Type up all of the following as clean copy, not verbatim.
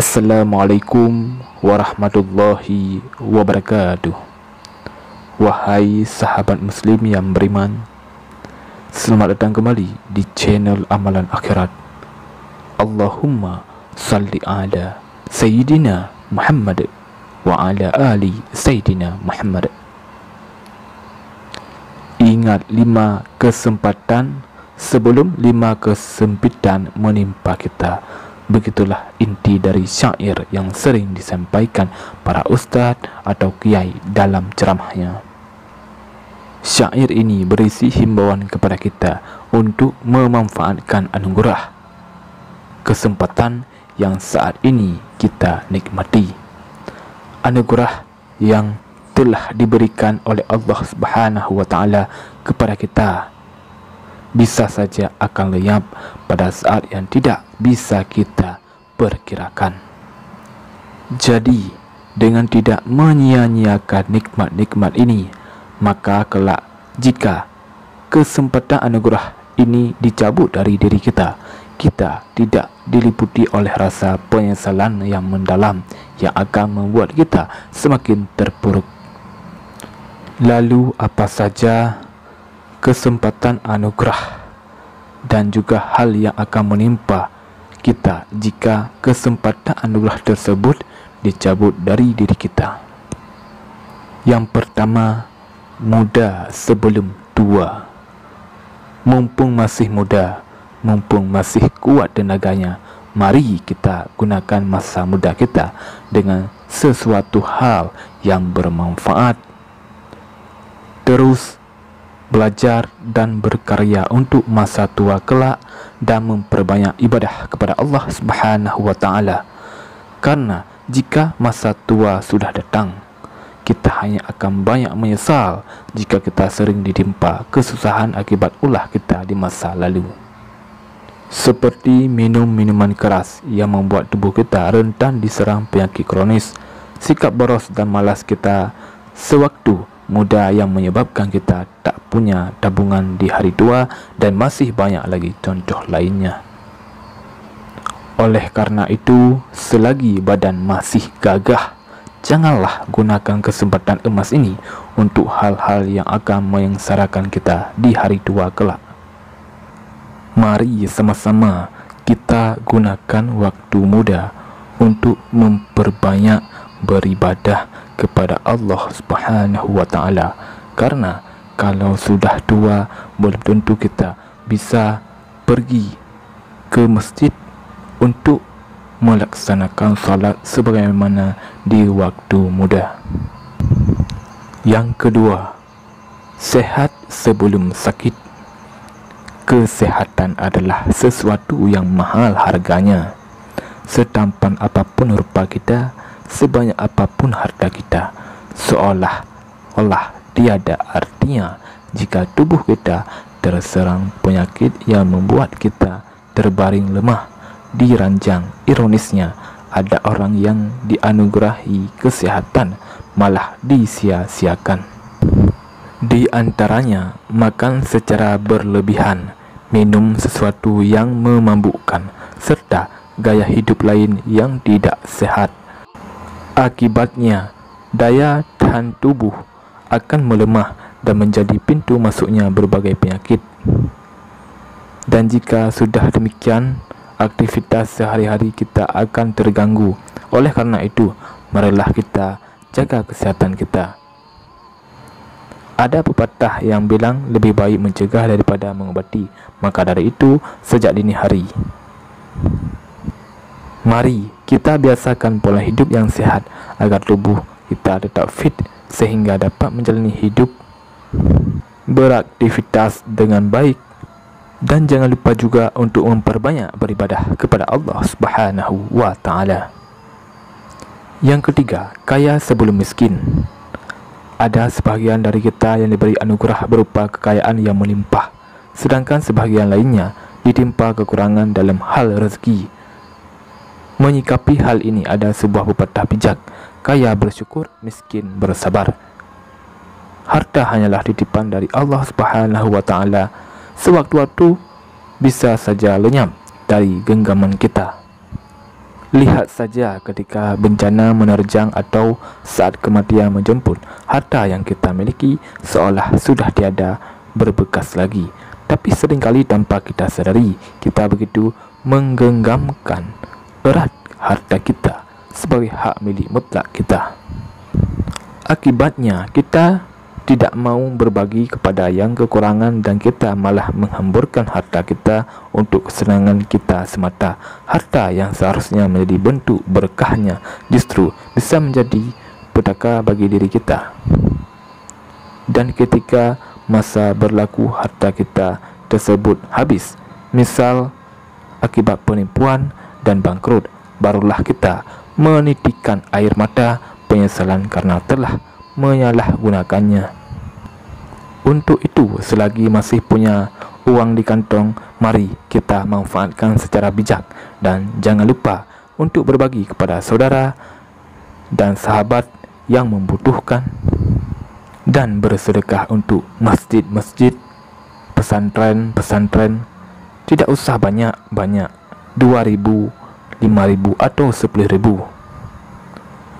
Assalamualaikum warahmatullahi wabarakatuh. Wahai sahabat muslim yang beriman, selamat datang kembali di channel Amalan Akhirat. Allahumma salli ala Sayyidina Muhammad wa ala ali Sayyidina Muhammad. Ingat 5 kesempatan sebelum 5 kesempitan menimpa kita. Begitulah inti dari syair yang sering disampaikan para ustaz atau kiai dalam ceramahnya. Syair ini berisi himbauan kepada kita untuk memanfaatkan anugerah kesempatan yang saat ini kita nikmati. Anugerah yang telah diberikan oleh Allah Subhanahu wa taala kepada kita bisa saja akan lenyap pada saat yang tidak bisa kita perkirakan. Jadi, dengan tidak menyia-nyiakan nikmat-nikmat ini, maka kelak jika kesempatan anugerah ini dicabut dari diri kita, kita tidak diliputi oleh rasa penyesalan yang mendalam yang akan membuat kita semakin terpuruk. Lalu apa saja kesempatan anugerah dan juga hal yang akan menimpa kita jika kesempatan anugerah tersebut dicabut dari diri kita? Yang pertama, muda sebelum tua. Mumpung masih muda, mumpung masih kuat tenaganya, mari kita gunakan masa muda kita dengan sesuatu hal yang bermanfaat. Terus belajar dan berkarya untuk masa tua kelak dan memperbanyak ibadah kepada Allah Subhanahu wa taala. Karena jika masa tua sudah datang, kita hanya akan banyak menyesal jika kita sering ditimpa kesusahan akibat ulah kita di masa lalu. Seperti minum minuman keras yang membuat tubuh kita rentan diserang penyakit kronis, sikap boros dan malas kita sewaktu muda yang menyebabkan kita tak punya tabungan di hari tua, dan masih banyak lagi contoh lainnya. Oleh karena itu, selagi badan masih gagah, janganlah gunakan kesempatan emas ini untuk hal-hal yang akan menyengsarakan kita di hari tua kelak. Mari sama-sama kita gunakan waktu muda untuk memperbanyak beribadah kepada Allah Subhanahu wa taala. Karena kalau sudah tua, belum tentu kita bisa pergi ke masjid untuk melaksanakan salat sebagaimana di waktu muda. Yang kedua, sehat sebelum sakit. Kesehatan adalah sesuatu yang mahal harganya. Setampan apapun rupa kita, sebanyak apapun harta kita, seolah-olah tiada artinya jika tubuh kita terserang penyakit yang membuat kita terbaring lemah. Di ranjang ironisnya, ada orang yang dianugerahi kesehatan malah disia-siakan. Di antaranya, makan secara berlebihan, minum sesuatu yang memabukkan, serta gaya hidup lain yang tidak sehat. Akibatnya, daya tahan tubuh akan melemah dan menjadi pintu masuknya berbagai penyakit. Dan jika sudah demikian, aktivitas sehari-hari kita akan terganggu. Oleh karena itu, marilah kita jaga kesehatan kita. Ada pepatah yang bilang lebih baik mencegah daripada mengobati. Maka dari itu, sejak dini hari, mari kita biasakan pola hidup yang sehat agar tubuh kita tetap fit sehingga dapat menjalani hidup beraktivitas dengan baik. Dan jangan lupa juga untuk memperbanyak beribadah kepada Allah Subhanahu wa taala. Yang ketiga, kaya sebelum miskin. Ada sebahagian dari kita yang diberi anugerah berupa kekayaan yang melimpah, sedangkan sebahagian lainnya ditimpa kekurangan dalam hal rezeki. Menyikapi hal ini ada sebuah pepatah bijak, kaya bersyukur, miskin bersabar. Harta hanyalah titipan dari Allah Subhanahu wa taala. Sewaktu-waktu bisa saja lenyap dari genggaman kita. Lihat saja ketika bencana menerjang atau saat kematian menjemput, harta yang kita miliki seolah sudah tiada berbekas lagi. Tapi seringkali tanpa kita sadari, kita begitu menggenggamkan erat harta kita sebagai hak milik mutlak kita. Akibatnya, kita tidak mau berbagi kepada yang kekurangan dan kita malah menghamburkan harta kita untuk kesenangan kita semata. Harta yang seharusnya menjadi bentuk berkahnya justru bisa menjadi petaka bagi diri kita. Dan ketika masa berlaku harta kita tersebut habis, misal akibat penipuan dan bangkrut, barulah kita menitikkan air mata penyesalan karena telah menyalahgunakannya. Untuk itu, selagi masih punya uang di kantong, mari kita manfaatkan secara bijak dan jangan lupa untuk berbagi kepada saudara dan sahabat yang membutuhkan, dan bersedekah untuk masjid-masjid, pesantren-pesantren. Tidak usah banyak-banyak, 2.000, 5.000 atau 10.000.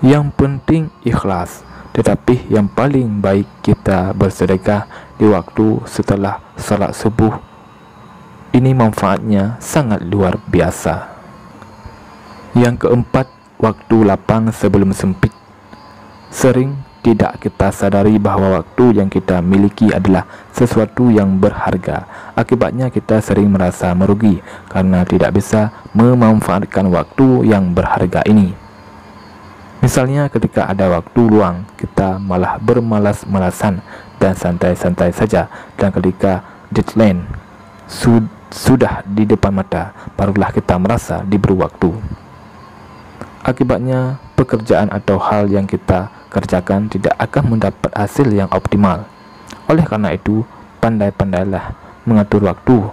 Yang penting ikhlas. Tetapi yang paling baik kita bersedekah di waktu setelah salat subuh. Ini manfaatnya sangat luar biasa. Yang keempat, waktu lapang sebelum sempit. Sering tidak kita sadari bahwa waktu yang kita miliki adalah sesuatu yang berharga. Akibatnya kita sering merasa merugi karena tidak bisa memanfaatkan waktu yang berharga ini. Misalnya ketika ada waktu luang, kita malah bermalas-malasan dan santai-santai saja. Dan ketika deadline sudah di depan mata, barulah kita merasa diberi waktu. Akibatnya, pekerjaan atau hal yang kita kerjakan tidak akan mendapat hasil yang optimal. Oleh karena itu, pandai-pandailah mengatur waktu.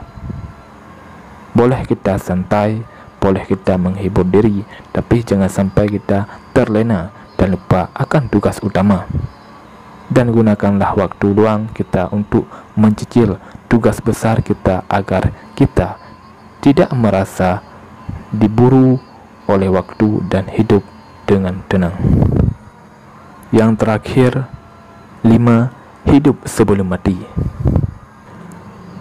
Boleh kita santai, boleh kita menghibur diri, tapi jangan sampai kita terlena dan lupa akan tugas utama. Dan gunakanlah waktu luang kita untuk mencicil tugas besar kita agar kita tidak merasa diburu oleh waktu dan hidup dengan tenang. Yang terakhir, 5. Hidup sebelum mati.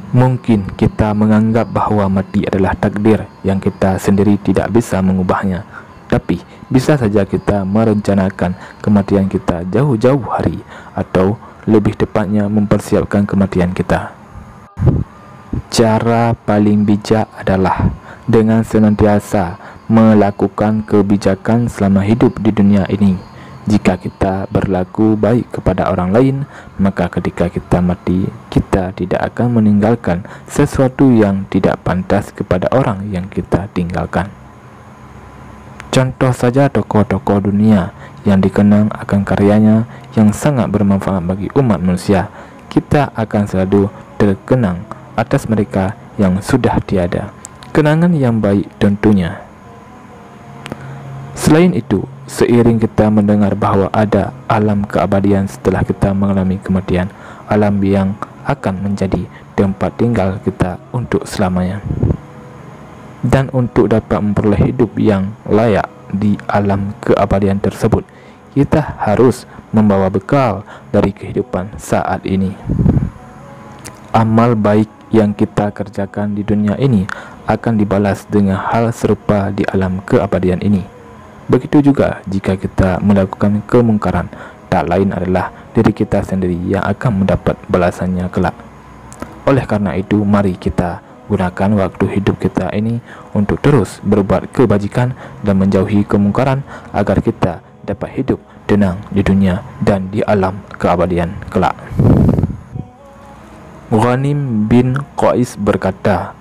Mungkin kita menganggap bahwa mati adalah takdir yang kita sendiri tidak bisa mengubahnya. Tapi bisa saja kita merencanakan kematian kita jauh-jauh hari, atau lebih tepatnya mempersiapkan kematian kita. Cara paling bijak adalah dengan senantiasa melakukan kebijakan selama hidup di dunia ini. Jika kita berlaku baik kepada orang lain, maka ketika kita mati, kita tidak akan meninggalkan sesuatu yang tidak pantas kepada orang yang kita tinggalkan. Contoh saja tokoh-tokoh dunia yang dikenang akan karyanya yang sangat bermanfaat bagi umat manusia. Kita akan selalu terkenang atas mereka yang sudah tiada. Kenangan yang baik tentunya. Selain itu, seiring kita mendengar bahwa ada alam keabadian setelah kita mengalami kematian, alam yang akan menjadi tempat tinggal kita untuk selamanya. Dan untuk dapat memperoleh hidup yang layak di alam keabadian tersebut, kita harus membawa bekal dari kehidupan saat ini. Amal baik yang kita kerjakan di dunia ini akan dibalas dengan hal serupa di alam keabadian ini. Begitu juga jika kita melakukan kemungkaran, tak lain adalah diri kita sendiri yang akan mendapat balasannya kelak. Oleh karena itu, mari kita gunakan waktu hidup kita ini untuk terus berbuat kebajikan dan menjauhi kemungkaran agar kita dapat hidup tenang di dunia dan di alam keabadian kelak. Ghanim bin Qais berkata,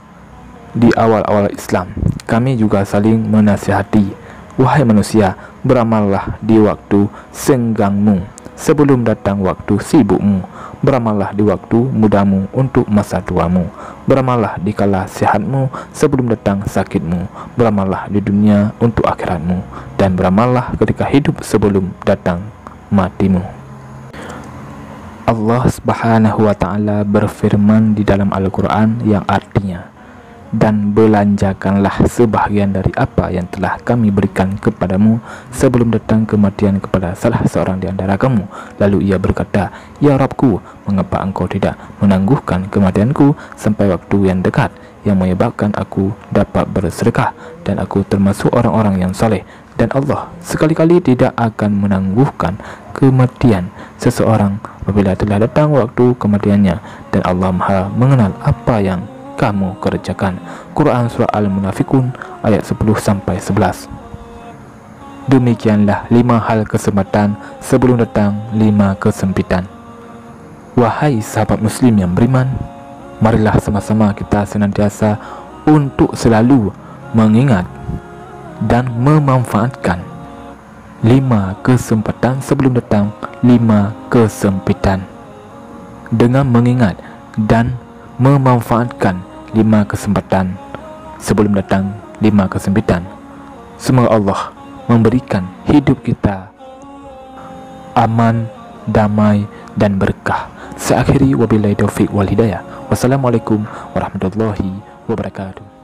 di awal-awal Islam, kami juga saling menasihati, wahai manusia, beramallah di waktu senggangmu sebelum datang waktu sibukmu. Beramallah di waktu mudamu untuk masa tuamu. Beramallah di kala sihatmu sebelum datang sakitmu. Beramallah di dunia untuk akhiratmu. Dan beramallah ketika hidup sebelum datang matimu. Allah Subhanahu wa ta'ala berfirman di dalam Al-Quran yang artinya, dan belanjakanlah sebahagian dari apa yang telah kami berikan kepadamu sebelum datang kematian kepada salah seorang di antara kamu. Lalu ia berkata, Ya Rabbku, mengapa engkau tidak menangguhkan kematianku sampai waktu yang dekat, yang menyebabkan aku dapat bersedekah dan aku termasuk orang-orang yang saleh? Dan Allah sekali-kali tidak akan menangguhkan kematian seseorang apabila telah datang waktu kematiannya, dan Allah Maha mengenal apa yang kamu kerjakan. Quran Surah Al-Munafikun ayat 10-11. Demikianlah 5 hal kesempatan sebelum datang 5 kesempitan. Wahai sahabat muslim yang beriman, marilah sama-sama kita senantiasa untuk selalu mengingat dan memanfaatkan 5 kesempatan sebelum datang 5 kesempitan. Dengan mengingat dan memanfaatkan 5 kesempatan sebelum datang 5 kesempitan, semoga Allah memberikan hidup kita aman, damai dan berkah. Saya akhiri, wabillahi taufiq wal hidayah. Wassalamualaikum warahmatullahi wabarakatuh.